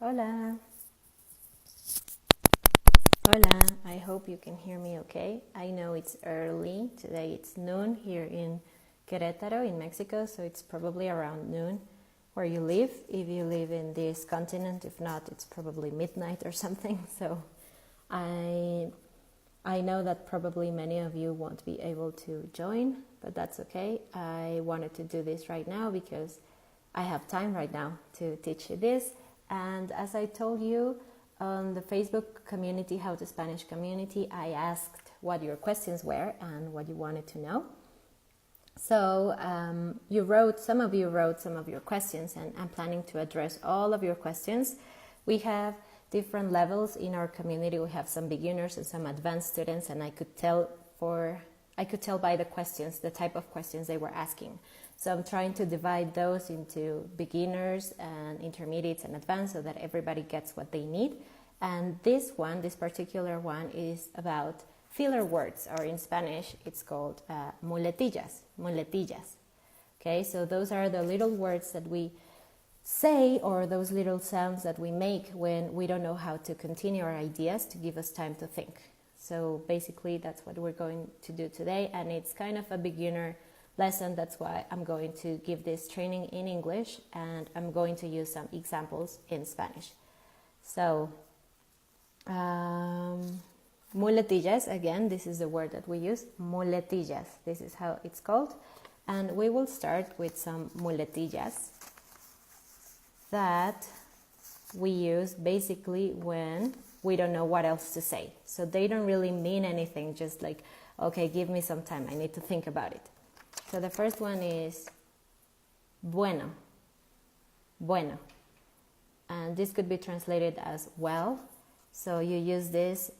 Hola. Hola. I hope you can hear me okay. I know it's early. Today it's noon here in Querétaro in Mexico, so it's probably around noon where you live. If you live in this continent, if not, it's probably midnight or something. So I know that probably many of you won't be able to join, but that's okay. I wanted to do this right now because I have time right now to teach you this. And as I told you on the Facebook community, How to Spanish community, I asked what your questions were and what you wanted to know. So some of you wrote some of your questions, and I'm planning to address all of your questions. We have different levels in our community. We have some beginners and some advanced students, and I could tell by the questions, the type of questions they were asking. So I'm trying to divide those into beginners and intermediates and advanced so that everybody gets what they need. And this particular one is about filler words, or in Spanish it's called muletillas. Okay, so those are the little words that we say, or those little sounds that we make when we don't know how to continue our ideas, to give us time to think. So basically that's what we're going to do today, and it's kind of a beginner lesson. That's why I'm going to give this training in English, and I'm going to use some examples in Spanish. So muletillas, again, this is the word that we use, muletillas. This is how it's called. And we will start with some muletillas that we use basically when we don't know what else to say. So they don't really mean anything, just like, okay, give me some time, I need to think about it. So the first one is bueno. And this could be translated as well. So you use this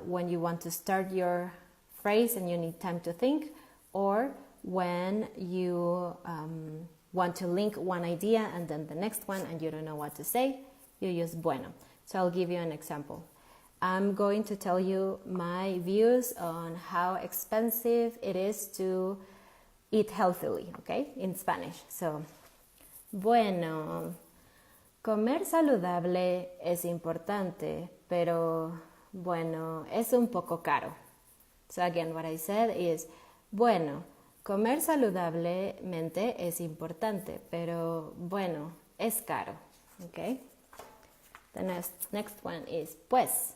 when you want to start your phrase and you need time to think, or when you want to link one idea and then the next one and you don't know what to say, you use bueno. So I'll give you an example. I'm going to tell you my views on how expensive it is to eat healthily, okay, in Spanish. So, bueno, comer saludable es importante, pero bueno, es un poco caro. So again, what I said is, bueno, comer saludablemente es importante, pero bueno, es caro, okay? The next one is pues.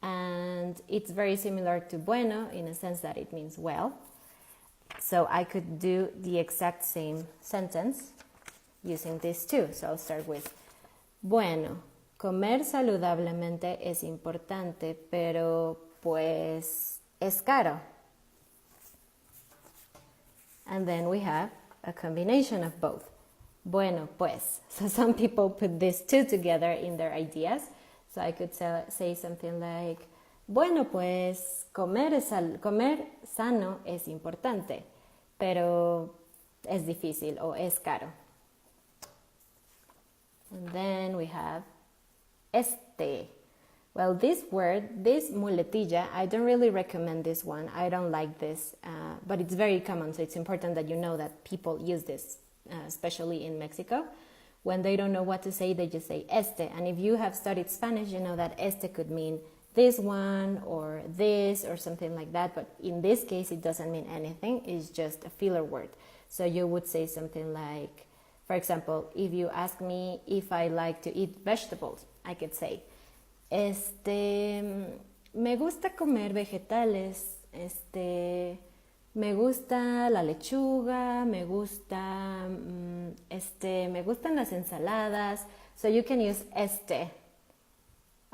And it's very similar to bueno in a sense that it means well. So I could do the exact same sentence using this too. So I'll start with, bueno, comer saludablemente es importante, pero pues es caro. And then we have a combination of both. Bueno, pues. So some people put these two together in their ideas. So I could say something like, bueno, pues comer sano es importante, pero es difícil o es caro. And then we have este. Well, this word, this muletilla, I don't really recommend this one. I don't like this, but it's very common, so it's important that you know that people use this, especially in Mexico. When they don't know what to say, they just say este. And if you have studied Spanish, you know that este could mean this one or this or something like that. But in this case, it doesn't mean anything. It's just a filler word. So you would say something like, for example, if you ask me if I like to eat vegetables, I could say, me gusta comer vegetales, me gusta la lechuga, me gustan las ensaladas. So you can use este.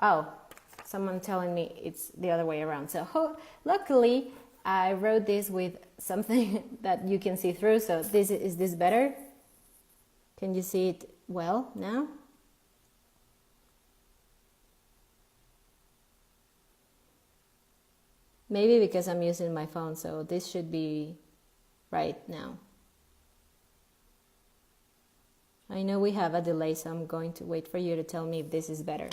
Oh, someone telling me it's the other way around. So luckily, I wrote this with something that you can see through. So is this better? Can you see it well now? Maybe because I'm using my phone, so this should be right now. I know we have a delay, so I'm going to wait for you to tell me if this is better.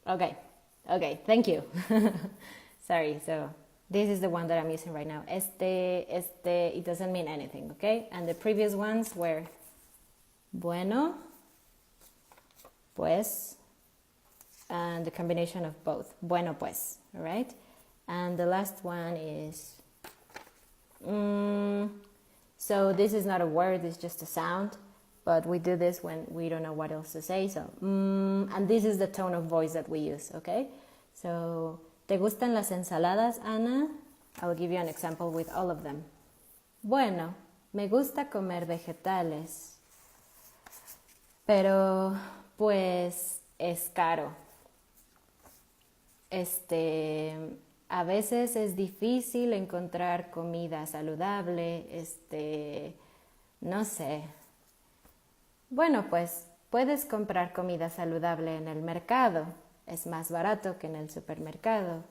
Okay, thank you. Sorry, so This is the one that I'm using right now. It doesn't mean anything, okay? And the previous ones were bueno, pues, and the combination of both. Bueno, pues, all right? And the last one is, so this is not a word, it's just a sound, but we do this when we don't know what else to say, so, and this is the tone of voice that we use, okay? So, ¿te gustan las ensaladas, Ana? I'll give you an example with all of them. Bueno, me gusta comer vegetales, pero pues es caro. A veces es difícil encontrar comida saludable, no sé. Bueno, pues puedes comprar comida saludable en el mercado. Es más barato que en el supermercado.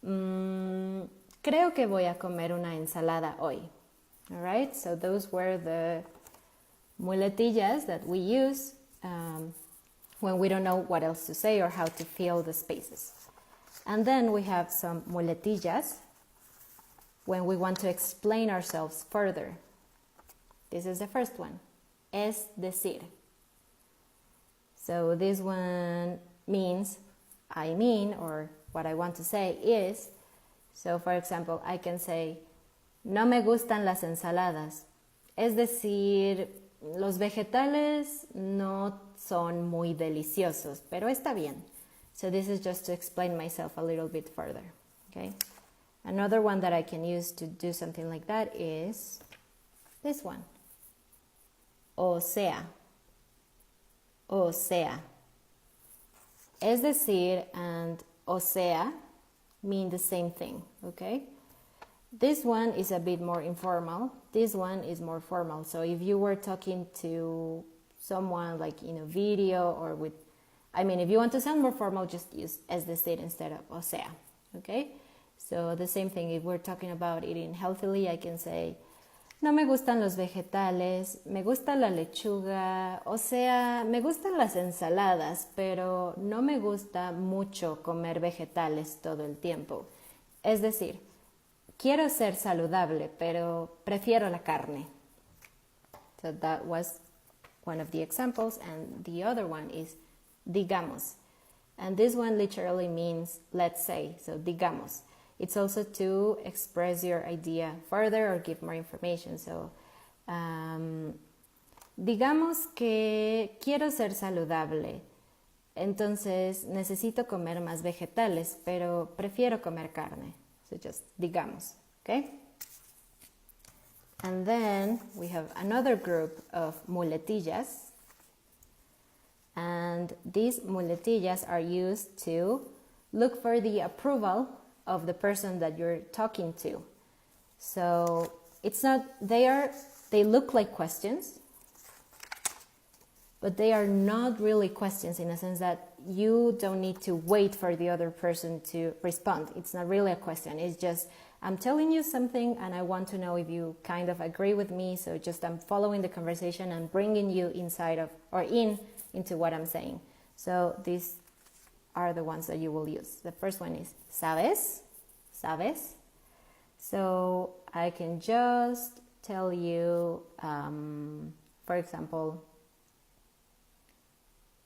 Creo que voy a comer una ensalada hoy. All right, so those were the muletillas that we use when we don't know what else to say or how to fill the spaces. And then we have some muletillas when we want to explain ourselves further. This is the first one. Es decir. So this one means I mean, or what I want to say is. So for example, I can say, no me gustan las ensaladas. Es decir, los vegetales no son muy deliciosos, pero está bien. So this is just to explain myself a little bit further, okay? Another one that I can use to do something like that is this one. O sea. O sea. Es decir, and o sea mean the same thing, okay? This one is a bit more informal. This one is more formal. So if you were talking to someone like in a video or with, if you want to sound more formal, just use es decir instead of o sea, okay? So the same thing, if we're talking about eating healthily, I can say, no me gustan los vegetales, me gusta la lechuga, o sea, me gustan las ensaladas, pero no me gusta mucho comer vegetales todo el tiempo. Es decir, quiero ser saludable, pero prefiero la carne. So that was one of the examples, and the other one is digamos. And this one literally means let's say, so digamos. It's also to express your idea further or give more information. So, digamos que quiero ser saludable, entonces necesito comer más vegetales, pero prefiero comer carne. So just digamos, okay? And then we have another group of muletillas. And these muletillas are used to look for the approval of the person that you're talking to. So it's not, they look like questions, but they are not really questions in a sense that you don't need to wait for the other person to respond. It's not really a question. It's just, I'm telling you something and I want to know if you kind of agree with me. So just I'm following the conversation and bringing you inside of, or into what I'm saying. So these are the ones that you will use. The first one is sabes, sabes. So I can just tell you, for example,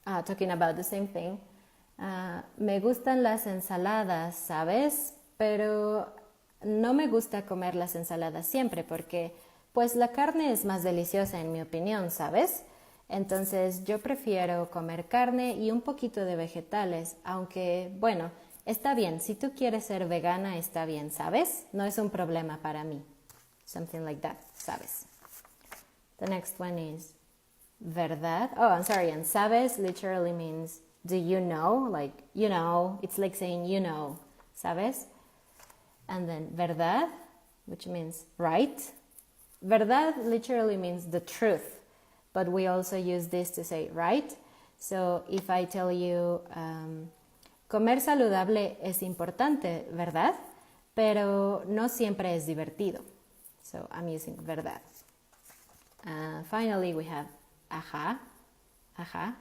talking about the same thing, me gustan las ensaladas, ¿sabes? Pero no me gusta comer las ensaladas siempre porque pues la carne es más deliciosa en mi opinión, ¿sabes? Entonces yo prefiero comer carne y un poquito de vegetales, aunque, bueno, está bien, si tú quieres ser vegana, está bien, ¿sabes? No es un problema para mí. Something like that, ¿sabes? The next one is verdad. Oh, I'm sorry, and sabes literally means do you know? Like, you know, it's like saying you know, ¿sabes? And then verdad, which means right. Verdad literally means the truth. But we also use this to say right. So if I tell you, comer saludable es importante, ¿verdad? Pero no siempre es divertido. So I'm using verdad. Finally, we have ajá, ajá.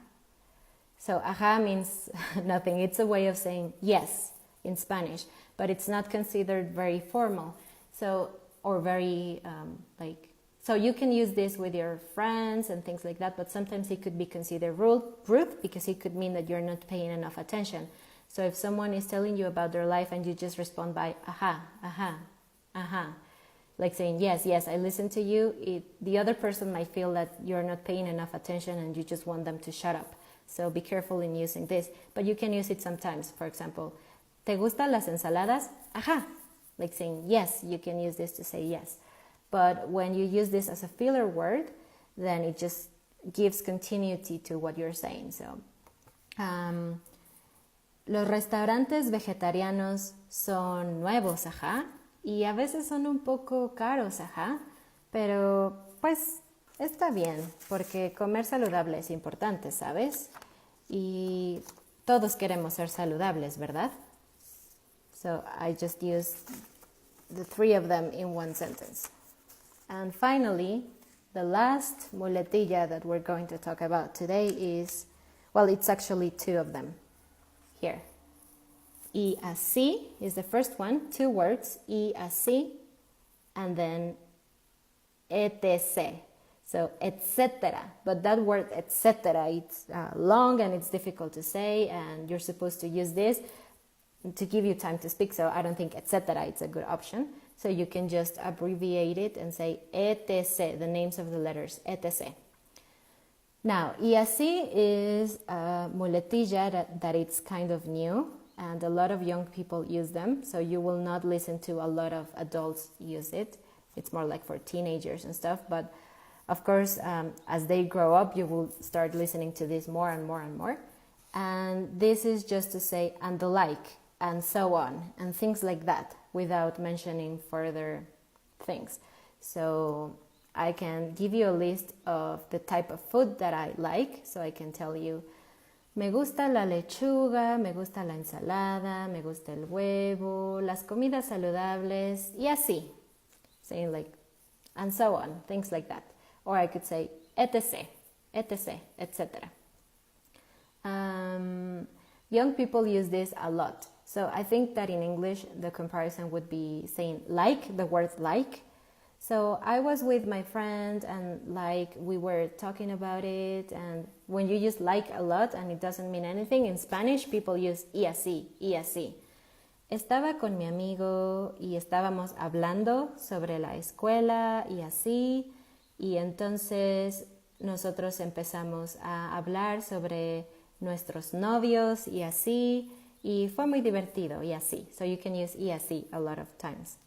So ajá means nothing. It's a way of saying yes, in Spanish, but it's not considered very formal. So, or very so you can use this with your friends and things like that, but sometimes it could be considered rude because it could mean that you're not paying enough attention. So if someone is telling you about their life and you just respond by aha, aha, aha, like saying yes, yes, I listen to you, the other person might feel that you're not paying enough attention and you just want them to shut up. So be careful in using this, but you can use it sometimes. For example, ¿te gustan las ensaladas? Ajá, like saying yes, you can use this to say yes. But when you use this as a filler word, then it just gives continuity to what you're saying. So, los restaurantes vegetarianos son nuevos, ajá, y a veces son un poco caros, ajá, pero pues está bien, porque comer saludable es importante, ¿sabes? Y todos queremos ser saludables, ¿verdad? So I just used the three of them in one sentence. And finally, the last muletilla that we're going to talk about today is, well, it's actually two of them. Here. Y así is the first one, two words, y así, and then etc. So, etcétera. But that word, etcétera, it's long and it's difficult to say, and you're supposed to use this to give you time to speak, so I don't think etcétera is a good option. So you can just abbreviate it and say etc, the names of the letters, etc. Now, y así is a muletilla that it's kind of new, and a lot of young people use them, so you will not listen to a lot of adults use it. It's more like for teenagers and stuff, but of course, as they grow up, you will start listening to this more and more and more. And this is just to say and the like, and so on, and things like that, without mentioning further things. So I can give you a list of the type of food that I like. So I can tell you, me gusta la lechuga, me gusta la ensalada, me gusta el huevo, las comidas saludables, y así. Saying like, and so on, things like that. Or I could say, etc., etc., etc. Young people use this a lot. So I think that in English, the comparison would be saying like, the word like. So I was with my friend and like we were talking about it, and when you use like a lot and it doesn't mean anything, in Spanish people use y así, y así. Estaba con mi amigo y estábamos hablando sobre la escuela y así, y entonces nosotros empezamos a hablar sobre nuestros novios y así, y fue muy divertido y así. So you can use y así a lot of times.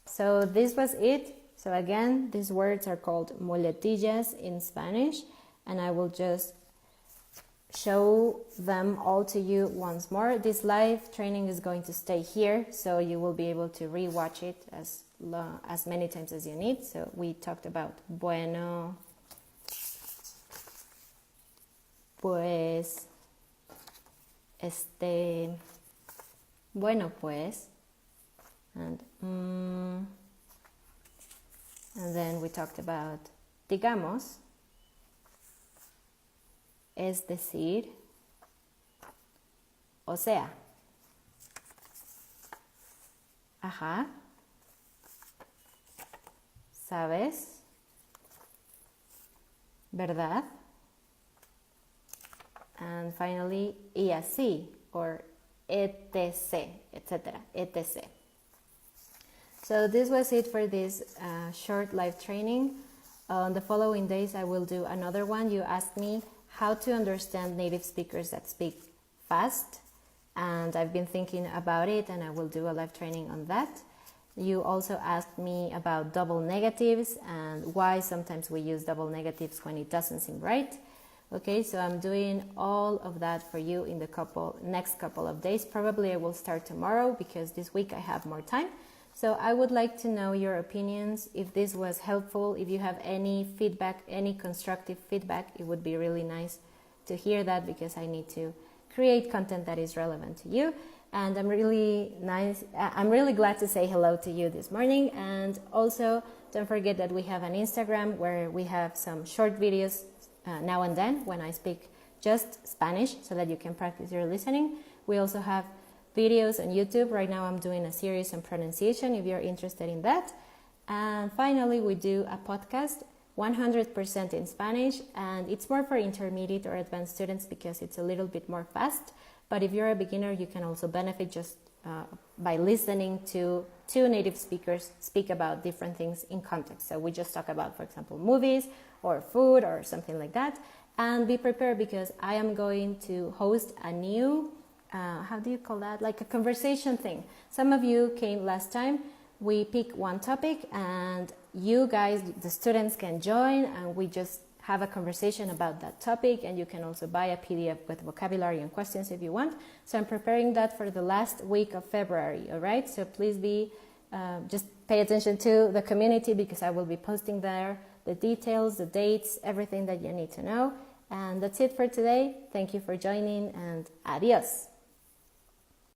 So this was it. So again, these words are called muletillas in Spanish, and I will just show them all to you once more. This live training is going to stay here, so you will be able to rewatch it as many times as you need. So we talked about bueno, pues, bueno pues, and then we talked about digamos, es decir, o sea, ajá, sabes, verdad, and finally, y así, or etc., etc., etc. So this was it for this short live training. On the following days, I will do another one. You asked me how to understand native speakers that speak fast, and I've been thinking about it, and I will do a live training on that. You also asked me about double negatives and why sometimes we use double negatives when it doesn't seem right. Okay, so I'm doing all of that for you in the next couple of days. Probably I will start tomorrow because this week I have more time. So I would like to know your opinions, if this was helpful, if you have any feedback, any constructive feedback. It would be really nice to hear that because I need to create content that is relevant to you. And I'm really glad to say hello to you this morning. And also don't forget that we have an Instagram where we have some short videos now and then when I speak just Spanish so that you can practice your listening. We also have videos on YouTube. Right now I'm doing a series on pronunciation if you're interested in that. And finally, we do a podcast 100% in Spanish, and it's more for intermediate or advanced students because it's a little bit more fast. But if you're a beginner, you can also benefit just by listening to two native speakers speak about different things in context. So we just talk about, for example, movies or food or something like that. And be prepared because I am going to host a new, how do you call that? Like a conversation thing. Some of you came last time. We pick one topic and you guys, the students, can join and we just have a conversation about that topic, and you can also buy a PDF with vocabulary and questions if you want. So I'm preparing that for the last week of February, all right? So please just pay attention to the community because I will be posting there the details, the dates, everything that you need to know. And that's it for today. Thank you for joining and adios.